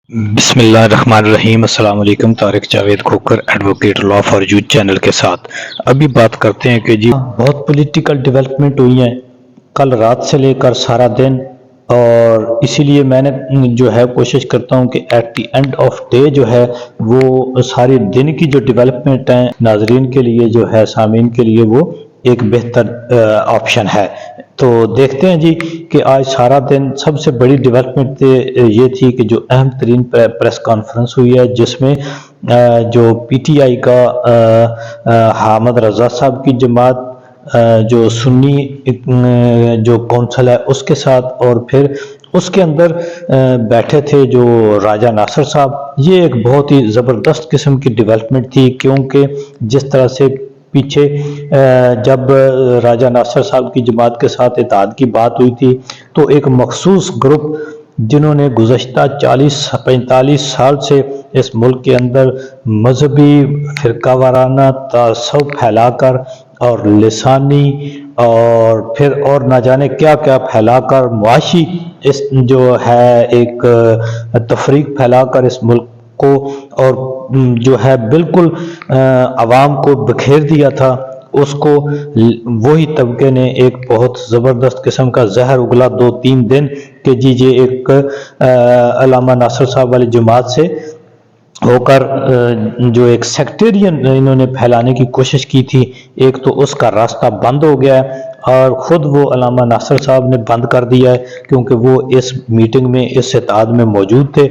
بسم اللہ الرحمن الرحیم۔ السلام علیکم۔ Tariq Javed Khokhar, advocate law for youth channel کے ساتھ ابھی بات کرتے ہیں کہ بہت پولیٹیکل ڈیولپمنٹ ہوئی ہیں کل رات سے لے کر سارا دن، اور اسی لیے میں نے جو ہے کوشش کرتا ہوں کہ at the end of day جو ہے وہ ساری دن کی جو ڈیولپمنٹ ہیں ناظرین کے لیے جو ہے سامعین کے لیے وہ ایک بہتر آپشن ہے۔ تو دیکھتے ہیں جی کہ آج سارا دن سب سے بڑی ڈیولپمنٹ یہ تھی کہ جو اہم ترین پریس کانفرنس ہوئی ہے، جس میں جو پی ٹی آئی کا حامد رضا صاحب کی جماعت جو سنی جو کونسل ہے اس کے ساتھ، اور پھر اس کے اندر بیٹھے تھے جو راجہ ناصر صاحب۔ یہ ایک بہت ہی زبردست قسم کی ڈیولپمنٹ تھی، کیونکہ جس طرح سے پیچھے جب راجہ ناصر صاحب کی جماعت کے ساتھ اتحاد کی بات ہوئی تھی تو ایک مخصوص گروپ جنہوں نے گزشتہ 40-45 سال سے اس ملک کے اندر مذہبی فرقہ وارانہ تعصب پھیلا کر اور لسانی اور پھر اور نہ جانے کیا کیا پھیلا کر معاشی اس جو ہے ایک تفریق پھیلا کر اس ملک کو اور جو ہے بالکل عوام کو بکھیر دیا تھا، اس کو وہی طبقے نے ایک بہت زبردست قسم کا زہر اگلا 2-3 دن کہ جی یہ ایک علامہ ناصر صاحب والی جماعت سے ہو کر جو ایک سیکٹیرین انہوں نے پھیلانے کی کوشش کی تھی، ایک تو اس کا راستہ بند ہو گیا ہے اور خود وہ علامہ ناصر صاحب نے بند کر دیا ہے، کیونکہ وہ اس میٹنگ میں اس اتحاد میں موجود تھے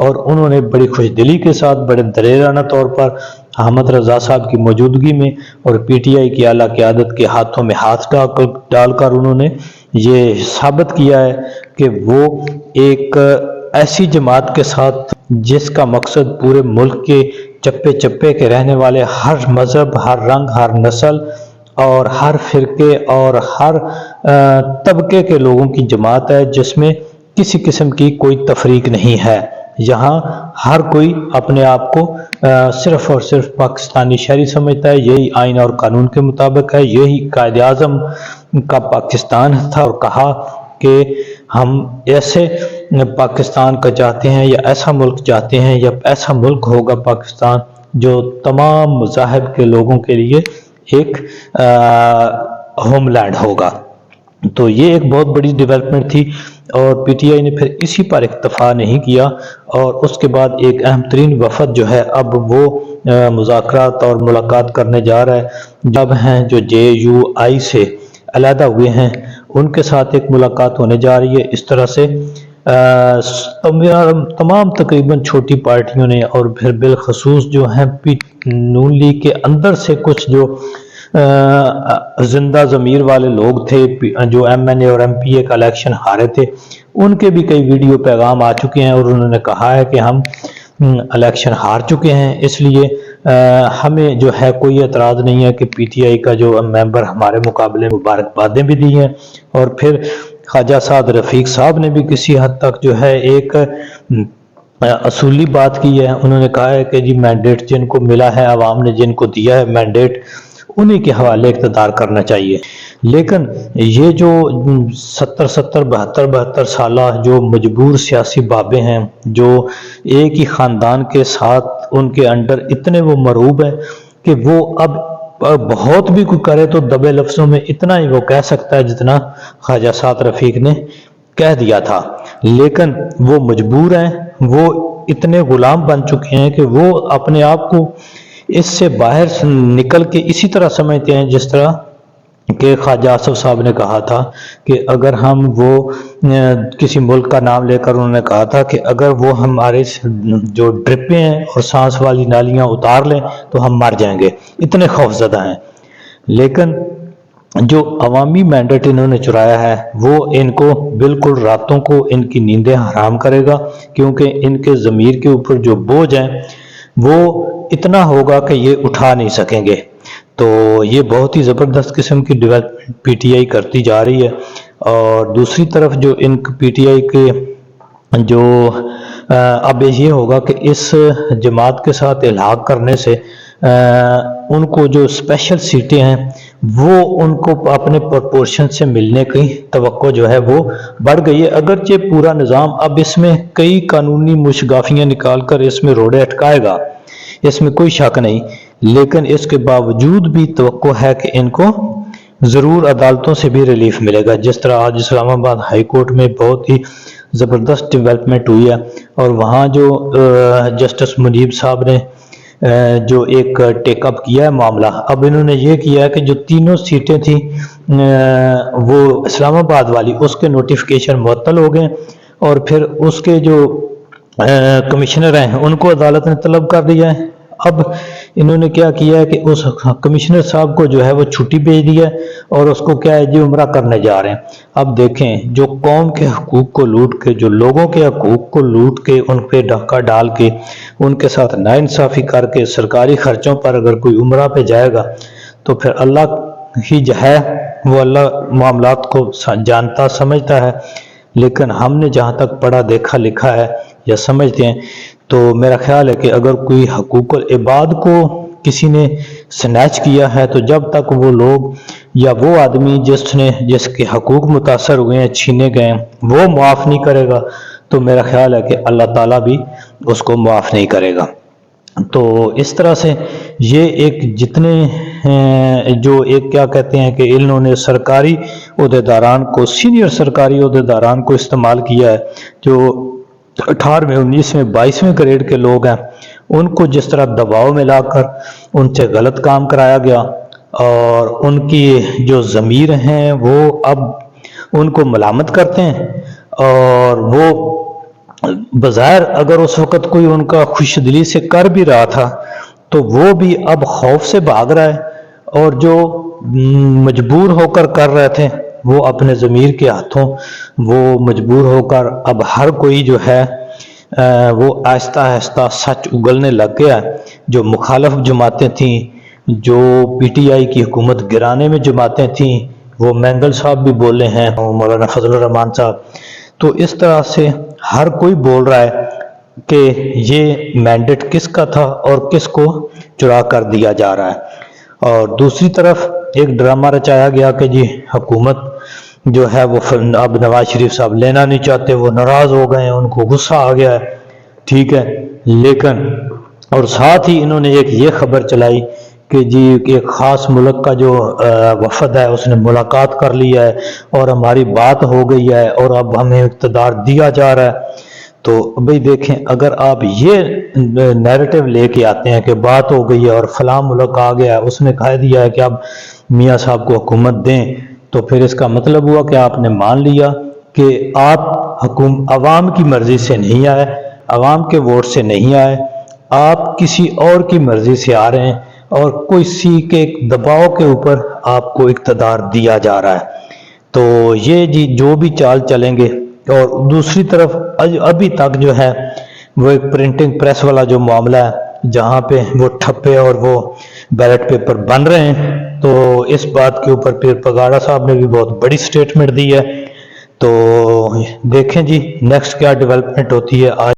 اور انہوں نے بڑی خوش دلی کے ساتھ بڑے دلیرانہ طور پر حامد رضا صاحب کی موجودگی میں اور پی ٹی آئی کی اعلیٰ قیادت کے ہاتھوں میں ہاتھ ڈال کر انہوں نے یہ ثابت کیا ہے کہ وہ ایک ایسی جماعت کے ساتھ جس کا مقصد پورے ملک کے چپے چپے کے رہنے والے ہر مذہب، ہر رنگ، ہر نسل اور ہر فرقے اور ہر طبقے کے لوگوں کی جماعت ہے، جس میں کسی قسم کی کوئی تفریق نہیں ہے۔ یہاں ہر کوئی اپنے آپ کو صرف اور صرف پاکستانی شہری سمجھتا ہے، یہی آئین اور قانون کے مطابق ہے، یہی قائد اعظم کا پاکستان تھا اور کہا کہ ہم ایسے پاکستان کا چاہتے ہیں یا ایسا ملک چاہتے ہیں یا ایسا ملک ہوگا پاکستان جو تمام مذاہب کے لوگوں کے لیے ایک ہوم لینڈ ہوگا۔ تو یہ ایک بہت بڑی ڈیولپمنٹ تھی اور پی ٹی آئی نے پھر اسی پر اکتفا نہیں کیا، اور اس کے بعد ایک اہم ترین وفد جو ہے اب وہ مذاکرات اور ملاقات کرنے جا رہا ہے، جب ہیں جو جے یو آئی سے علیحدہ ہوئے ہیں ان کے ساتھ ایک ملاقات ہونے جا رہی ہے۔ اس طرح سے تمام تقریباً چھوٹی پارٹیوں نے اور پھر بالخصوص جو ہیں نون لیگ کے اندر سے کچھ جو زندہ ضمیر والے لوگ تھے جو ایم این اے اور ایم پی اے کا الیکشن ہارے تھے، ان کے بھی کئی ویڈیو پیغام آ چکے ہیں اور انہوں نے کہا ہے کہ ہم الیکشن ہار چکے ہیں، اس لیے ہمیں جو ہے کوئی اعتراض نہیں ہے کہ پی ٹی آئی کا جو ممبر ہمارے مقابلے مبارکبادیں بھی دی ہیں۔ اور پھر خواجہ سعد رفیق صاحب نے بھی کسی حد تک جو ہے ایک اصولی بات کی ہے، انہوں نے کہا ہے کہ جی مینڈیٹ جن کو ملا ہے، عوام نے جن کو دیا ہے مینڈیٹ، انہی کے حوالے اقتدار کرنا چاہیے۔ لیکن یہ جو 72 سالہ جو مجبور سیاسی بابے ہیں، جو ایک ہی خاندان کے ساتھ ان کے انڈر اتنے وہ مرعوب ہیں کہ وہ اب بہت بھی کوئی کرے تو دبے لفظوں میں اتنا ہی وہ کہہ سکتا ہے جتنا خواجہ سعد رفیق نے کہہ دیا تھا، لیکن وہ مجبور ہیں، وہ اتنے غلام بن چکے ہیں کہ وہ اپنے آپ کو اس سے باہر نکل کے اسی طرح سمجھتے ہیں جس طرح کہ خواجہ آصف صاحب نے کہا تھا کہ اگر ہم وہ کسی ملک کا نام لے کر انہوں نے کہا تھا کہ اگر وہ ہمارے جو ڈرپیں ہیں اور سانس والی نالیاں اتار لیں تو ہم مر جائیں گے، اتنے خوف زدہ ہیں۔ لیکن جو عوامی مینڈیٹ انہوں نے چرایا ہے وہ ان کو بالکل راتوں کو ان کی نیندیں حرام کرے گا، کیونکہ ان کے ضمیر کے اوپر جو بوجھ ہیں وہ اتنا ہوگا کہ یہ اٹھا نہیں سکیں گے۔ تو یہ بہت ہی زبردست قسم کی ڈیولپمنٹ پی ٹی آئی کرتی جا رہی ہے، اور دوسری طرف جو ان پی ٹی آئی کے جو اب یہ ہوگا کہ اس جماعت کے ساتھ الحاق کرنے سے ان کو جو اسپیشل سیٹیں ہیں وہ ان کو اپنے پرپورشن سے ملنے کی توقع جو ہے وہ بڑھ گئی ہے۔ اگرچہ پورا نظام اب اس میں کئی قانونی مشگافیاں نکال کر اس میں روڑے اٹکائے گا، اس میں کوئی شک نہیں، لیکن اس کے باوجود بھی توقع ہے کہ ان کو ضرور عدالتوں سے بھی ریلیف ملے گا۔ جس طرح آج اسلام آباد ہائی کورٹ میں بہت ہی زبردست ڈیولپمنٹ ہوئی ہے، اور وہاں جو جسٹس منیب صاحب نے جو ایک ٹیک اپ کیا ہے معاملہ، اب انہوں نے یہ کیا ہے کہ جو تینوں سیٹیں تھیں وہ اسلام آباد والی، اس کے نوٹیفیکیشن معطل ہو گئے، اور پھر اس کے جو کمشنر ہیں ان کو عدالت نے طلب کر دیا ہے۔ اب انہوں نے کیا کیا ہے کہ اس کمشنر صاحب کو جو ہے وہ چھٹی بھیج دی ہے، اور اس کو کیا ہے جی عمرہ کرنے جا رہے ہیں۔ اب دیکھیں، جو قوم کے حقوق کو لوٹ کے، جو لوگوں کے حقوق کو لوٹ کے، ان پہ ڈاکہ ڈال کے، ان کے ساتھ ناانصافی کر کے، سرکاری خرچوں پر اگر کوئی عمرہ پہ جائے گا تو پھر اللہ ہی جو ہے وہ اللہ معاملات کو جانتا سمجھتا ہے۔ لیکن ہم نے جہاں تک پڑھا دیکھا لکھا ہے یا سمجھتے ہیں، تو میرا خیال ہے کہ اگر کوئی حقوق العباد کو کسی نے سنیچ کیا ہے، تو جب تک وہ لوگ یا وہ آدمی جس کے حقوق متاثر ہوئے ہیں، چھینے گئے ہیں، وہ معاف نہیں کرے گا، تو میرا خیال ہے کہ اللہ تعالیٰ بھی اس کو معاف نہیں کرے گا۔ تو اس طرح سے یہ ایک جتنے جو ایک کیا کہتے ہیں کہ انہوں نے سرکاری عہدیداران کو، سینئر سرکاری عہدیداران کو استعمال کیا ہے، جو 18ویں 19ویں 22ویں گریڈ کے لوگ ہیں، ان کو جس طرح دباؤ میں لا کر ان سے غلط کام کرایا گیا، اور ان کی جو ضمیر ہیں وہ اب ان کو ملامت کرتے ہیں، اور وہ بظاہر اگر اس وقت کوئی ان کا خوش دلی سے کر بھی رہا تھا تو وہ بھی اب خوف سے بھاگ رہا ہے، اور جو مجبور ہو کر کر رہے تھے وہ اپنے ضمیر کے ہاتھوں وہ مجبور ہو کر اب ہر کوئی جو ہے وہ آہستہ آہستہ سچ اگلنے لگ گیا ہے۔ جو مخالف جماعتیں تھیں، جو پی ٹی آئی کی حکومت گرانے میں جماعتیں تھیں، وہ مینگل صاحب بھی بولے ہیں، مولانا فضل الرحمان صاحب، تو اس طرح سے ہر کوئی بول رہا ہے کہ یہ مینڈیٹ کس کا تھا اور کس کو چرا کر دیا جا رہا ہے۔ اور دوسری طرف ایک ڈرامہ رچایا گیا کہ جی حکومت جو ہے وہ اب نواز شریف صاحب لینا نہیں چاہتے، وہ ناراض ہو گئے ہیں، ان کو غصہ آ گیا ہے، ٹھیک ہے، لیکن اور ساتھ ہی انہوں نے ایک یہ خبر چلائی کہ جی ایک خاص ملک کا جو وفد ہے اس نے ملاقات کر لیا ہے اور ہماری بات ہو گئی ہے اور اب ہمیں اقتدار دیا جا رہا ہے۔ تو بھئی دیکھیں، اگر آپ یہ نیریٹو لے کے آتے ہیں کہ بات ہو گئی ہے اور فلاں ملک آ گیا ہے، اس نے کہہ دیا ہے کہ اب میاں صاحب کو حکومت دیں، تو پھر اس کا مطلب ہوا کہ آپ نے مان لیا کہ آپ عوام کی مرضی سے نہیں آئے، عوام کے ووٹ سے نہیں آئے، آپ کسی اور کی مرضی سے آ رہے ہیں، اور کسی کے دباؤ کے اوپر آپ کو اقتدار دیا جا رہا ہے۔ تو یہ جی جو بھی چال چلیں گے، اور دوسری طرف ابھی تک جو ہے وہ ایک پرنٹنگ پریس والا جو معاملہ ہے، جہاں پہ وہ ٹھپے اور وہ بیلٹ پیپر بن رہے ہیں، تو اس بات کے اوپر پھر پگاڑا صاحب نے بھی بہت بڑی سٹیٹمنٹ دی ہے۔ تو دیکھیں جی نیکسٹ کیا ڈیولپمنٹ ہوتی ہے۔ آج